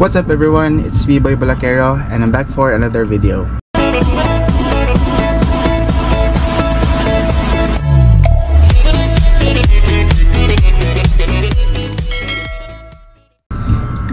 What's up everyone, it's me Boy Balakero and I'm back for another video.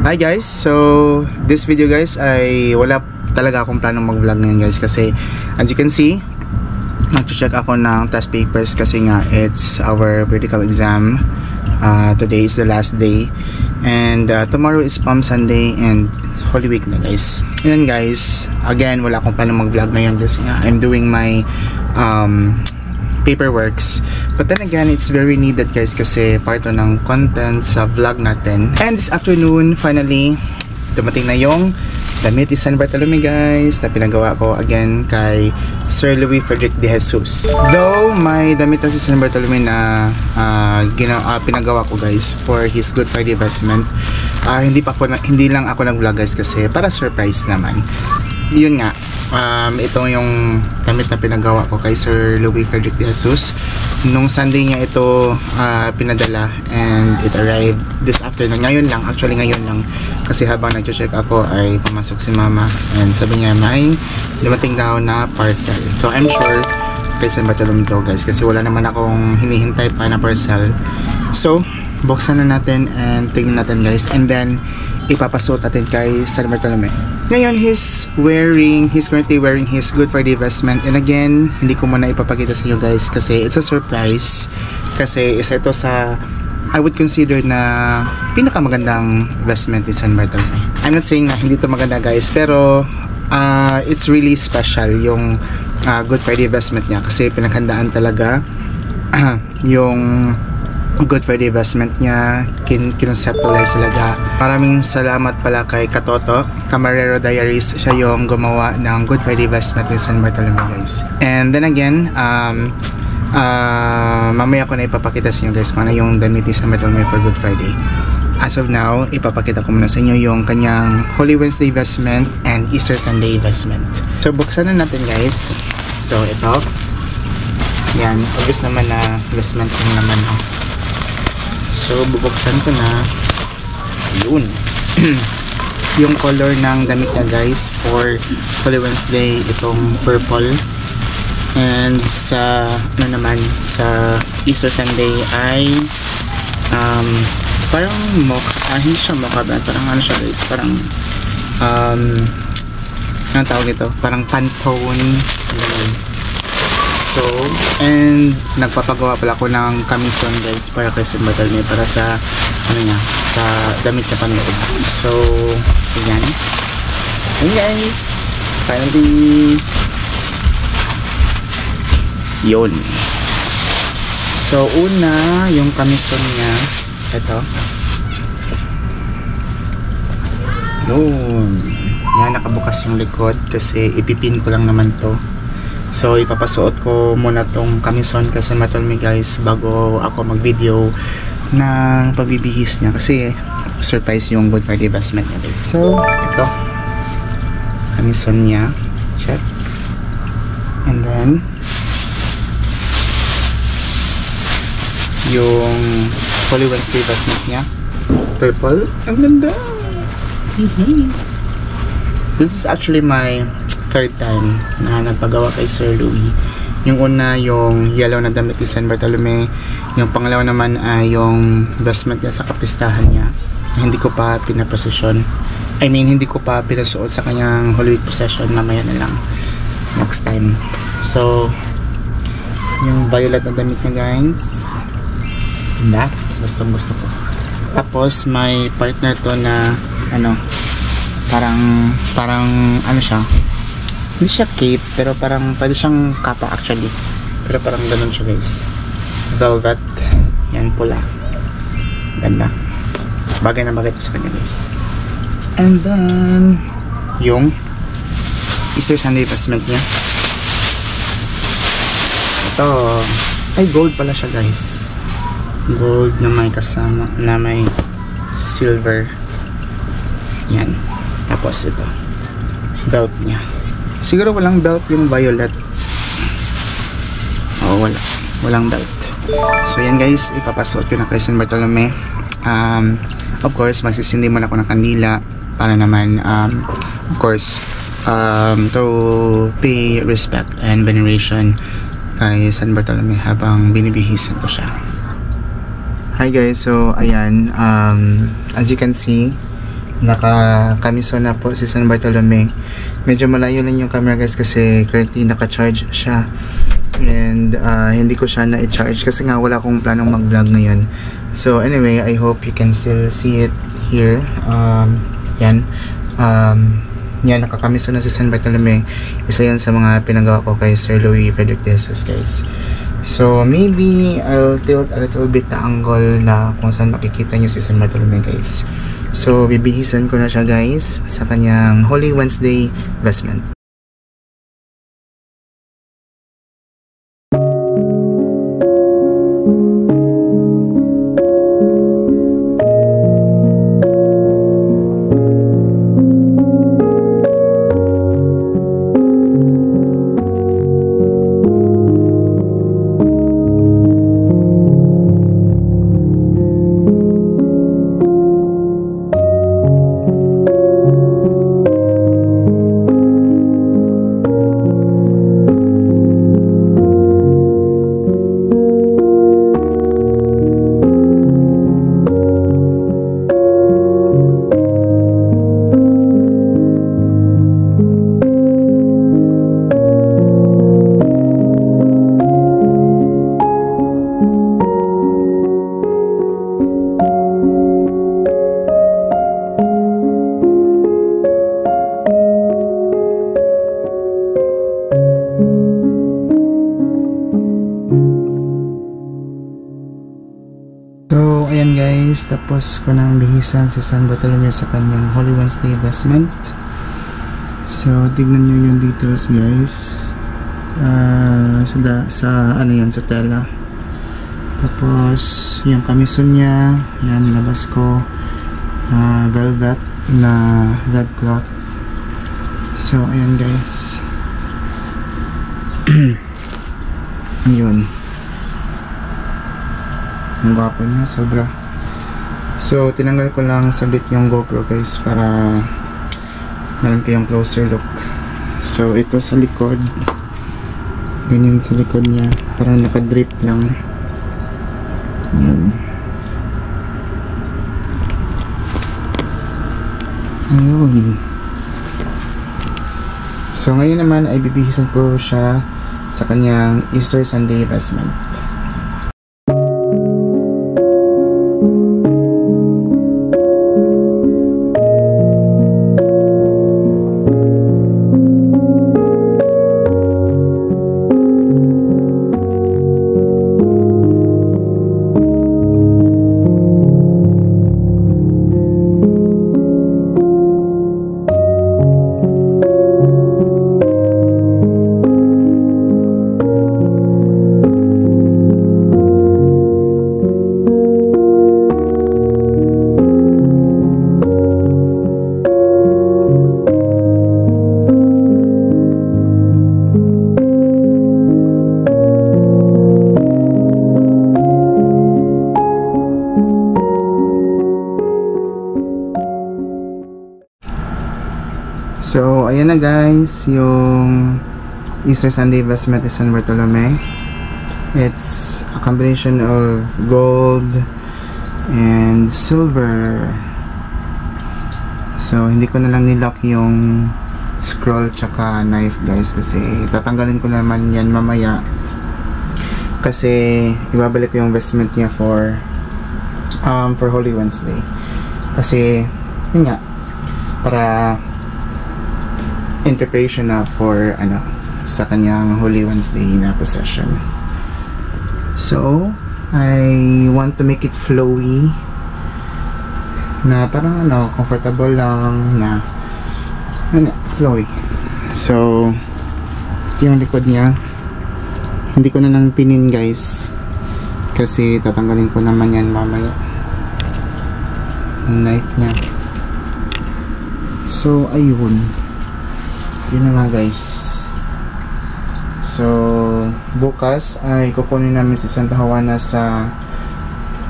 Hi guys, so this video guys ay wala talaga akong planong mag-vlog ngayon guys kasi as you can see, nag-check ako ng test papers kasi nga it's our practical exam. Today is the last day and tomorrow is Palm Sunday and Holy Week na guys. Ayan guys, again wala akong planong mag-vlog ngayon kasi nga I'm doing my paperworks, but then again it's very needed guys kasi part ng content sa vlog natin. And this afternoon finally dumating na yung damit ni San Bartolome guys na pinagawa ko again kay Sir Louis Frederick de Jesus. Though may damit na si San Bartolome na pinagawa ko guys for his Good Friday investment, hindi lang ako nag-vlog guys kasi para surprise naman. Yun nga, ito yung damit na pinagawa ko kay Sir Louis Frederick de Jesus. Nung Sunday niya ito pinadala and it arrived this afternoon. Ngayon lang, actually ngayon lang. Kasi habang nag-check ako ay pumasok si mama and sabi niya may dumating daw na parcel. So I'm sure kay San Bartolome daw guys kasi wala naman akong hinihintay pa na parcel. So buksan na natin and tingnan natin guys and then ipapasuot natin kay San Bartolome. Ngayon he's currently wearing his Good Friday investment and again hindi ko muna ipapakita sa inyo guys kasi it's a surprise kasi isa ito sa I would consider na pinakamagandang investment ni San Bartolome. I'm not saying na hindi ito maganda guys pero it's really special yung Good Friday investment niya kasi pinaghandaan talaga yung Good Friday investment niya, kinonseptualize talaga. Maraming salamat pala kay Katoto Camarero Diaries, siya yung gumawa ng Good Friday investment ni San Bartolome guys. And then again, mamaya ko na ipapakita sa inyo guys kung ano yung damit ni San Bartolome for Good Friday. As of now, ipapakita ko muna sa inyo yung kanyang Holy Wednesday investment and Easter Sunday investment. So buksan na natin guys. So ito, yan, obvious naman na investment yung naman So bubuksan ko na yun. Yung color ng damit niya guys for Holy Wednesday, itong purple. And sa naman sa Easter Sunday ay parang mocha, hindi siya mocha ba? Parang ano siya guys, parang anong tawag nito? Parang Pantone. So, and nagpapagawa pala ako ng kamison guys para kay San Bartolome para sa ano niya, sa damit na panood. So, ayan. And guys, finally yun. So, una, yung kamison niya ito. Yun. Yan, nakabukas yung likod kasi ipipin ko lang naman to. So ipapasuot ko muna tong kamison kay San Bartolome guys bago ako mag video ng pagbibihis niya kasi surprise yung Good Friday investment niya guys. So ito kamison niya, check, and then yung Holy Wednesday investment niya, purple, ang ganda. This is actually my third time na nagpagawa kay Sir Louis. Yung una yung yellow na damit ni San Bartolome, yung pangalawa naman ay yung investment niya sa kapistahan niya na hindi ko pa pinaprosesyon. I mean hindi ko pa pinasuot sa kanyang Holy Week procession, mamaya na lang next time. So yung violet na damit niya guys, ganda, gustong gusto ko. Tapos may partner to na ano, parang ano siya, hindi siya cape pero parang pwede siyang kapa actually, pero parang ganun siya guys, velvet, yan pula, ganda, bagay na bagay ito sa kanya guys. And then yung Easter Sunday investment niya, ito ay gold pala siya guys, gold na may kasama na may silver, yan. Tapos ito belt niya, siguro walang belt yung violet. Walang belt. So yan guys, ipapasuot ko na kay San Bartolome. Of course, magsisindi muna ako ng kandila para naman of course to pay respect and veneration kay San Bartolome habang binibihisan ko siya. Hi guys, so ayan, as you can see, naka-kamiso na po si San Bartolome. Medyo malayo lang yung camera guys kasi currently naka-charge siya and hindi ko siya na-charge kasi nga wala akong planong mag-vlog ngayon. So anyway, I hope you can still see it here. Yan, nakakamiso na si San Bartolome. Isa yan sa mga pinagawa ko kay Sir Louis Frederick de Jesus guys. So maybe I'll tilt a little bit the angle na kung saan makikita nyo si San Bartolome guys. So bibihisan ko na siya guys sa kanyang Holy Wednesday vestment. So, ayan guys, tapos ko nang bihisan si San Bartolome sa kanyang Holy Wednesday vestment. So, tignan nyo yung details guys. Sa ano yun, sa tela. Tapos, yung kamison niya, yan, nilabas ko. Velvet na red cloth. So, ayan guys. Yun. Ang gwapo niya, sobra. So, tinanggal ko lang saglit yung GoPro guys para meron kayong closer look. So, ito sa likod. Ganyan sa likod niya. Parang nakadrip lang. Ayan. Ayun. So, ngayon naman ay bibihisan ko siya sa kanyang Easter Sunday vestment. So, ayan na guys, yung Easter Sunday vestment ni San Bartolome. It's a combination of gold and silver. So, hindi ko na lang nilock yung scroll tsaka knife guys kasi tatanggalin ko naman yan mamaya. Kasi ibabalik ko yung vestment niya for Holy Wednesday. Kasi, yun nga, para in preparation na for sa kanyang Holy Wednesday na procession. So, I want to make it flowy na parang comfortable lang na flowy. So, ito yung likod niya. Hindi ko na nang pinin guys kasi tatanggalin ko naman yan mamaya ang knife niya. So, ayun. Yun na nga guys. So, bukas ay kukunin namin si Santa Juana sa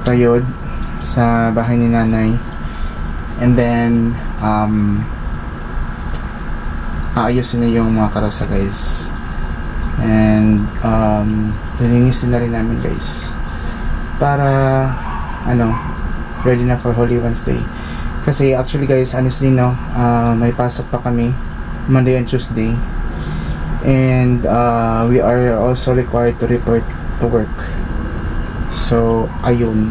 Tayod, sa bahay ni nanay. And then, aayusin na yung mga karosa guys. And lilinisin na rin namin guys para ready na for Holy Wednesday. Kasi actually guys, honestly may pasok pa kami Monday and Tuesday, and we are also required to report to work. So ayun,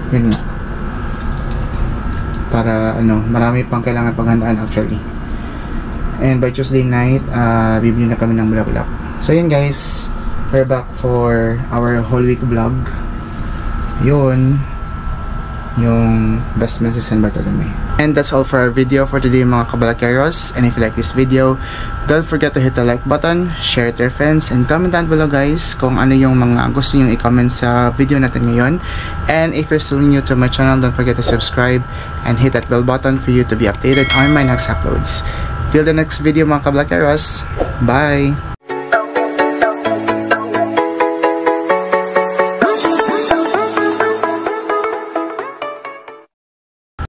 yun nga, para marami pang kailangan paghandaan actually. And by Tuesday night, bibili na kami ng bulaklak. So yun guys, we're back for our whole week vlog. Yun yung best man si San Bartolome. And that's all for our video for today mga kabalakeros. And if you like this video, don't forget to hit the like button, share it to your friends, and comment down below guys kung ano yung mga gusto nyo i-comment sa video natin ngayon. And if you're still new to my channel, don't forget to subscribe and hit that bell button for you to be updated on my next uploads. Till the next video mga kabalakeros, bye!